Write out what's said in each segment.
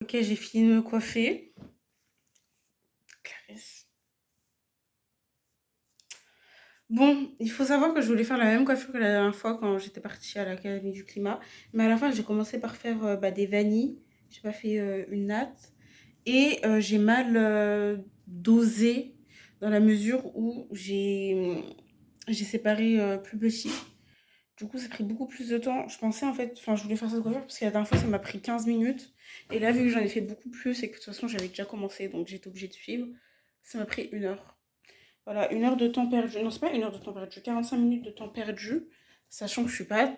Ok, j'ai fini de me coiffer. Clarisse. Bon, il faut savoir que je voulais faire la même coiffure que la dernière fois quand j'étais partie à l'Académie du Climat. Mais à la fin, j'ai commencé par faire des vanilles. J'ai pas fait une natte. Et j'ai mal dosé dans la mesure où j'ai séparé plus petit. Du coup, ça a pris beaucoup plus de temps. Je pensais en fait, enfin, je voulais faire cette coiffure parce que la dernière fois, ça m'a pris 15 minutes. Et là, vu que j'en ai fait beaucoup plus et que de toute façon, j'avais déjà commencé, donc j'étais obligée de suivre, ça m'a pris 1 heure. Voilà, 1 heure de temps perdu. Non, c'est pas 1 heure de temps perdu, 45 minutes de temps perdu, sachant que je suis pas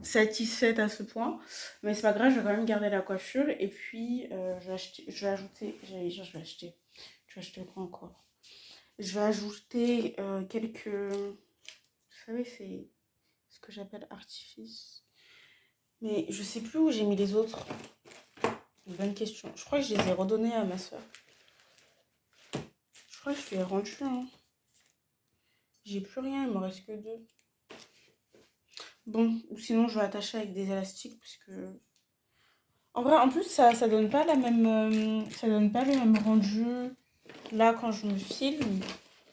satisfaite à ce point. Mais c'est pas grave, je vais quand même garder la coiffure. Et puis, je vais ajouter, j'allais dire, je vais acheter. Je vais acheter quoi encore? Je vais ajouter quelques. Vous savez, c'est ce que j'appelle artifice. Mais je sais plus où j'ai mis les autres. Une bonne question. Je crois que je les ai redonnés à ma soeur. Je crois que je lui ai rendu, hein. J'ai plus rien, il me reste que 2. Bon, ou sinon je vais attacher avec des élastiques parce que. En vrai, en plus, ça donne pas la même. Ça donne pas le même rendu là quand je me filme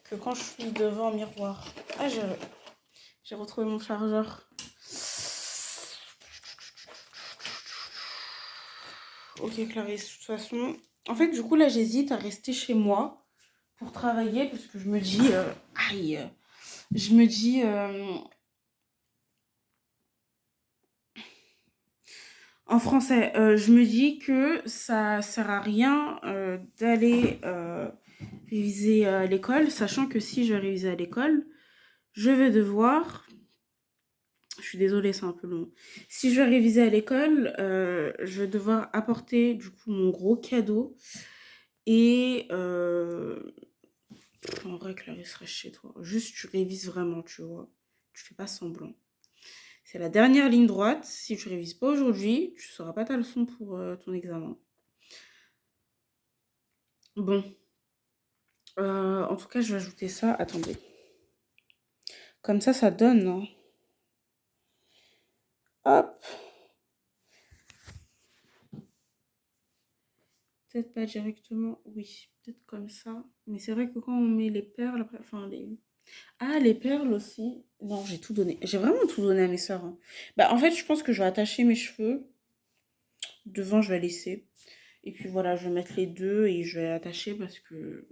que quand je suis devant un miroir. Ah, j'ai retrouvé mon chargeur. Ok, Clarisse, de toute façon. En fait, du coup, là, j'hésite à rester chez moi pour travailler parce que je me dis. Aïe! Je me dis. En français, je me dis que ça sert à rien d'aller réviser à l'école, sachant que si je vais réviser à l'école, je vais devoir. Je suis désolée, c'est un peu long. Si je vais réviser à l'école, je vais devoir apporter du coup mon gros cadeau. Et en vrai, Clarisse, reste chez toi. Juste, tu révises vraiment, tu vois. Tu fais pas semblant. C'est la dernière ligne droite. Si tu révises pas aujourd'hui, tu sauras pas ta leçon pour ton examen. Bon, en tout cas, je vais ajouter ça. Attendez. Comme ça donne, hein. Hop. Peut-être pas directement. Oui, peut-être comme ça. Mais c'est vrai que quand on met les perles, après, enfin les. Ah, les perles aussi. Non, j'ai tout donné. J'ai vraiment tout donné à mes sœurs, hein. Bah, en fait, je pense que je vais attacher mes cheveux. Devant, je vais laisser. Et puis voilà, je vais mettre les deux et je vais attacher parce que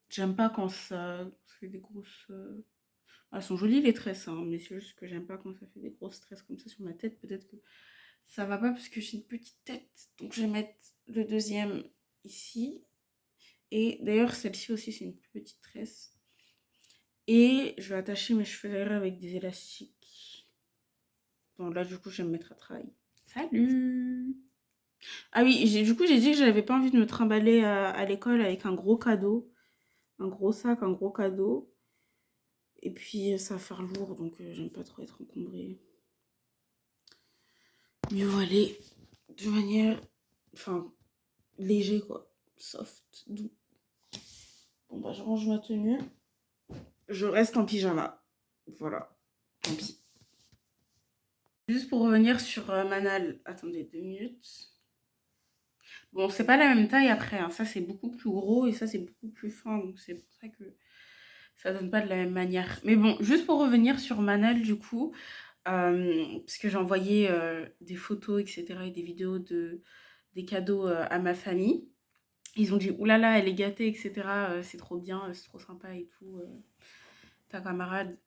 j'aime pas quand ça fait des grosses. Elles sont jolies les tresses, hein, mais c'est juste que j'aime pas quand ça fait des grosses tresses comme ça sur ma tête. Peut-être que ça va pas parce que j'ai une petite tête. Donc je vais mettre le deuxième ici. Et d'ailleurs, celle-ci aussi, c'est une plus petite tresse. Et je vais attacher mes cheveux derrière avec des élastiques. Bon, là, du coup, je vais me mettre à travailler. Salut! Ah oui, du coup, j'ai dit que j'avais pas envie de me trimballer à l'école avec un gros cadeau. Un gros sac, un gros cadeau. Et puis, ça va faire lourd, donc j'aime pas trop être encombrée. Mieux vaut aller de manière, enfin, léger, quoi. Soft, doux. Bon, bah, je range ma tenue. Je reste en pyjama. Voilà, tant pis. Juste pour revenir sur Manal. Attendez 2 minutes. Bon, c'est pas la même taille après, hein. Ça, c'est beaucoup plus gros et ça, c'est beaucoup plus fin. Donc, c'est pour ça que ça donne pas de la même manière. Mais bon, juste pour revenir sur Manal, du coup, parce que j'ai envoyé des photos, etc. et des vidéos des cadeaux à ma famille. Ils ont dit, oulala, elle est gâtée, etc. C'est trop bien, c'est trop sympa et tout, ta camarade,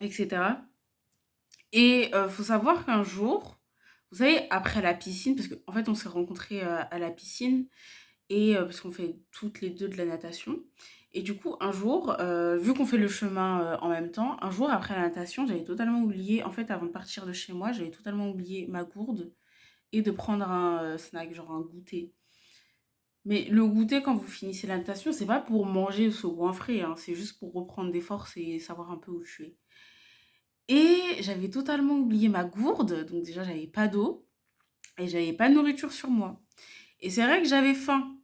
etc. Et faut savoir qu'un jour, vous savez, après la piscine, parce qu'en fait, on s'est rencontrés à la piscine, et parce qu'on fait toutes les deux de la natation. Et du coup, un jour, vu qu'on fait le chemin en même temps, un jour après la natation, j'avais totalement oublié, en fait, avant de partir de chez moi, j'avais totalement oublié ma gourde et de prendre un snack, genre un goûter. Mais le goûter, quand vous finissez la natation, c'est pas pour manger ce goinfré, hein, c'est juste pour reprendre des forces et savoir un peu où tu es. Et j'avais totalement oublié ma gourde, donc déjà j'avais pas d'eau et j'avais pas de nourriture sur moi. Et c'est vrai que j'avais faim.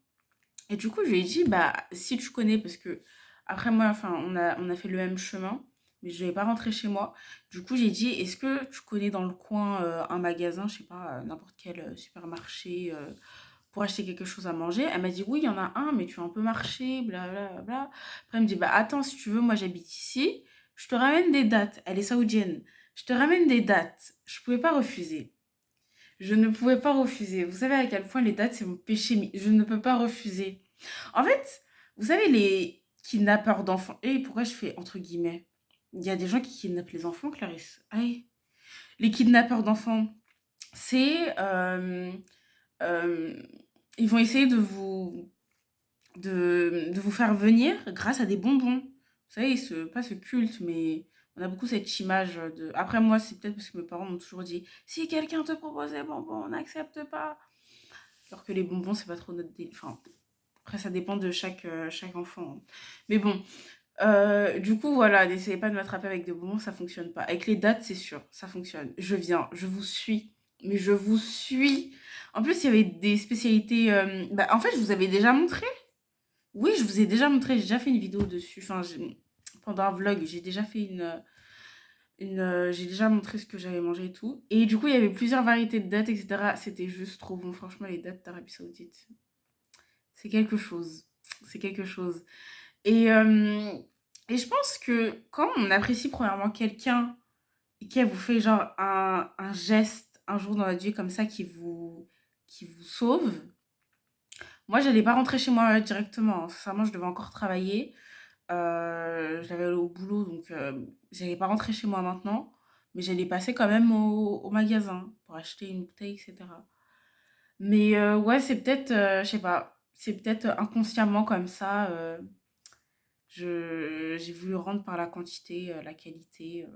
Et du coup, je lui ai dit, bah, si tu connais, parce que après moi, enfin, on a fait le même chemin, mais je ne vais pas rentrer chez moi. Du coup, j'ai dit, est-ce que tu connais dans le coin un magasin, je sais pas, n'importe quel supermarché pour acheter quelque chose à manger. Elle m'a dit, oui, il y en a un, mais tu vas un peu marcher, blablabla. Après, elle me dit, bah attends, si tu veux, moi j'habite ici, je te ramène des dates. Elle est saoudienne. Je te ramène des dates. Je pouvais pas refuser. Je ne pouvais pas refuser. Vous savez à quel point les dates, c'est mon péché, mais je ne peux pas refuser. En fait, vous savez, les kidnappeurs d'enfants. Et pourquoi je fais entre guillemets? Il y a des gens qui kidnappent les enfants, Clarisse. Aïe. Les kidnappeurs d'enfants, c'est. Euh, ils vont essayer de vous faire venir grâce à des bonbons. Vous savez, pas ce culte, mais on a beaucoup cette image de. Après, moi, c'est peut-être parce que mes parents m'ont toujours dit si quelqu'un te propose des bonbons, on n'accepte pas. Alors que les bonbons, c'est pas trop notre délire. Enfin, après, ça dépend de chaque enfant, hein. Mais bon, du coup, voilà, n'essayez pas de m'attraper avec des bonbons, ça fonctionne pas. Avec les dates, c'est sûr, ça fonctionne. Je viens, je vous suis, mais je vous suis. En plus, il y avait des spécialités. Bah, en fait, je vous avais déjà montré. Oui, je vous ai déjà montré, j'ai déjà fait une vidéo dessus. Enfin, pendant un vlog, j'ai déjà fait j'ai déjà montré ce que j'avais mangé et tout. Et du coup, il y avait plusieurs variétés de dates, etc. C'était juste trop bon. Franchement, les dates d'Arabie Saoudite, c'est quelque chose. C'est quelque chose. Et, euh, et je pense que quand on apprécie premièrement quelqu'un et qu'elle vous fait genre un geste un jour dans la vie comme ça qui vous sauve, moi, j'allais pas rentrer chez moi directement, hein. Sincèrement, je devais encore travailler. J'allais aller au boulot, donc j'allais pas rentrer chez moi maintenant. Mais j'allais passer quand même au magasin pour acheter une bouteille, etc. Mais ouais, c'est peut-être, je sais pas, c'est peut-être inconsciemment comme ça. J'ai voulu rendre par la quantité, la qualité.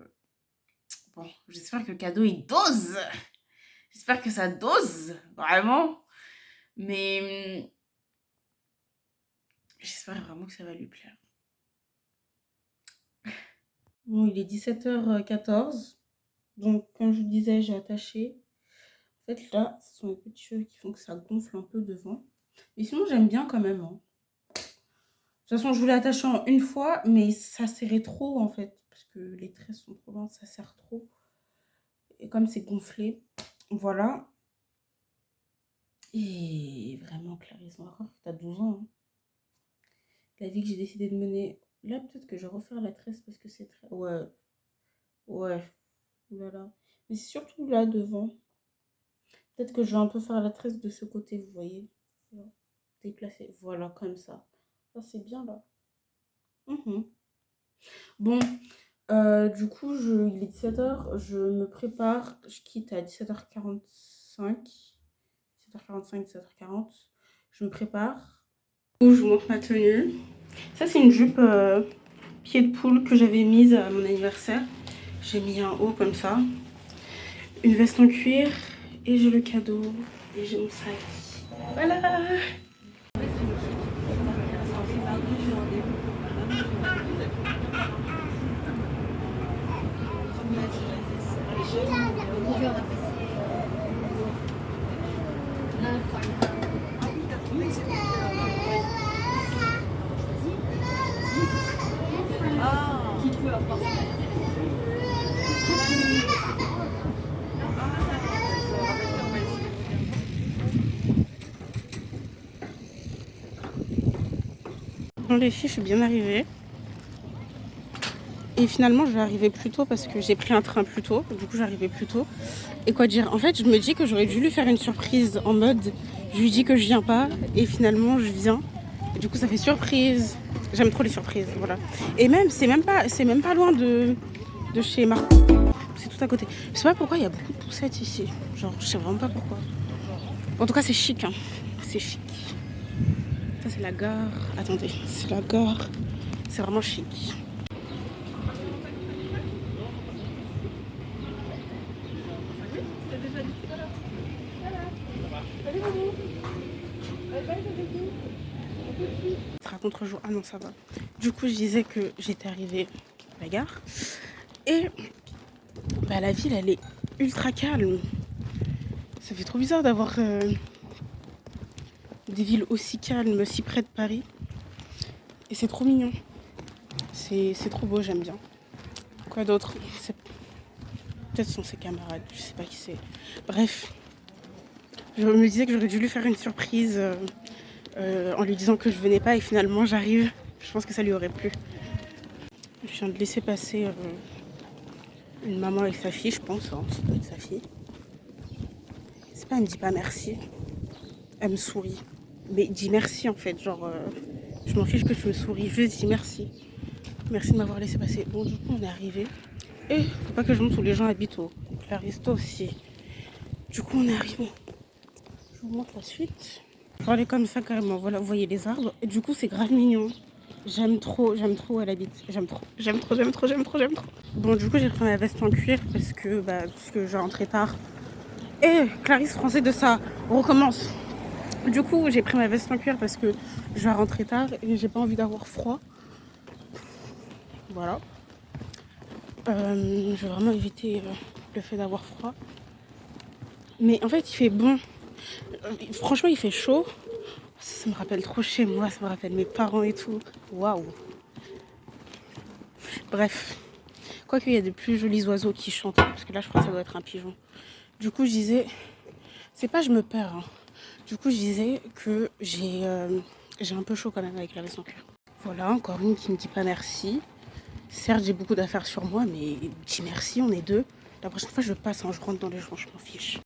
Bon, j'espère que le cadeau, il dose. J'espère que ça dose, vraiment. Mais j'espère vraiment que ça va lui plaire. Bon, il est 17h14. Donc, comme je vous disais, j'ai attaché. En fait, là, ce sont les petits cheveux qui font que ça gonfle un peu devant. Mais sinon, j'aime bien quand même, hein. De toute façon, je voulais attacher en une fois, mais ça serrait trop, en fait. Parce que les traits sont trop longs, ça serre trop. Et comme c'est gonflé, voilà. Et vraiment, Clarisse, on va croire que t'as 12 ans, hein. La vie que j'ai décidé de mener. Là, peut-être que je vais refaire la tresse parce que c'est très... Ouais, ouais. Oulala. Mais c'est surtout là, devant. Peut-être que je vais un peu faire la tresse de ce côté, vous voyez. Voilà. Déplacer. Voilà, comme ça. Ça, c'est bien, là. Mhm. Bon, du coup, il est 17h. Je me prépare. Je quitte à 17h45. 17h45, 17h40. Je me prépare. Je vous montre ma tenue. Ça, c'est une jupe pied de poule que j'avais mise à mon anniversaire. J'ai mis un haut comme ça. Une veste en cuir. Et j'ai le cadeau. Et j'ai mon sac. Voilà! Bon, les filles, je suis bien arrivée. Et finalement, je vais arriver plus tôt parce que j'ai pris un train plus tôt. Du coup, j'arrivais plus tôt. Et quoi dire? En fait, je me dis que j'aurais dû lui faire une surprise en mode je lui dis que je viens pas et finalement je viens. Et du coup, ça fait surprise. J'aime trop les surprises, voilà. Et même, c'est même pas loin de chez Marco. C'est tout à côté. Je sais pas pourquoi il y a beaucoup de poussettes ici. Genre, je sais vraiment pas pourquoi. En tout cas, c'est chic, hein. C'est chic. Ça, c'est la gare. Attendez, c'est la gare. C'est vraiment chic. Ce sera contre-jour. Ah non, ça va. Du coup, je disais que j'étais arrivée à la gare. Et bah, la ville, elle est ultra calme. Ça fait trop bizarre d'avoir des villes aussi calmes, si près de Paris. Et c'est trop mignon. C'est trop beau, j'aime bien. Quoi d'autre? Peut-être sont ses camarades, je sais pas qui c'est. Bref, Je me disais que j'aurais dû lui faire une surprise en lui disant que je venais pas et finalement j'arrive. Je pense que ça lui aurait plu. Je viens de laisser passer une maman avec sa fille, je pense. Hein. Ça doit être sa fille. C'est pas, elle me dit pas merci. Elle me sourit. Mais dis merci en fait. Genre, je m'en fiche que tu me souris. Je dis merci. Merci de m'avoir laissé passer. Bon, du coup, on est arrivé. Et faut pas que je montre où les gens habitent au Claristo aussi. Du coup, on est arrivé. Je vous montre la suite. Je aller comme ça carrément. Voilà, vous voyez les arbres. Et du coup, c'est grave mignon. J'aime trop où elle habite. J'aime trop. Bon, du coup, j'ai pris ma veste en cuir parce que je rentrais tard. Et Clarisse, français de ça, recommence. Du coup, j'ai pris ma veste en cuir parce que je vais rentrer tard et j'ai pas envie d'avoir froid. Voilà. Je vais vraiment éviter le fait d'avoir froid. Mais en fait, il fait bon. Franchement, il fait chaud. Ça me rappelle trop chez moi, ça me rappelle mes parents et tout. Waouh. Bref. Quoique, il y a de plus jolis oiseaux qui chantent. Parce que là, je crois que ça doit être un pigeon. Du coup, je disais... C'est pas je me perds. Hein. Du coup, je disais que j'ai un peu chaud quand même avec la veste en cuir. Voilà, encore une qui me dit pas merci. Certes, j'ai beaucoup d'affaires sur moi, mais dis merci, on est deux. La prochaine fois, je passe, hein, je rentre dans les gens, je m'en fiche.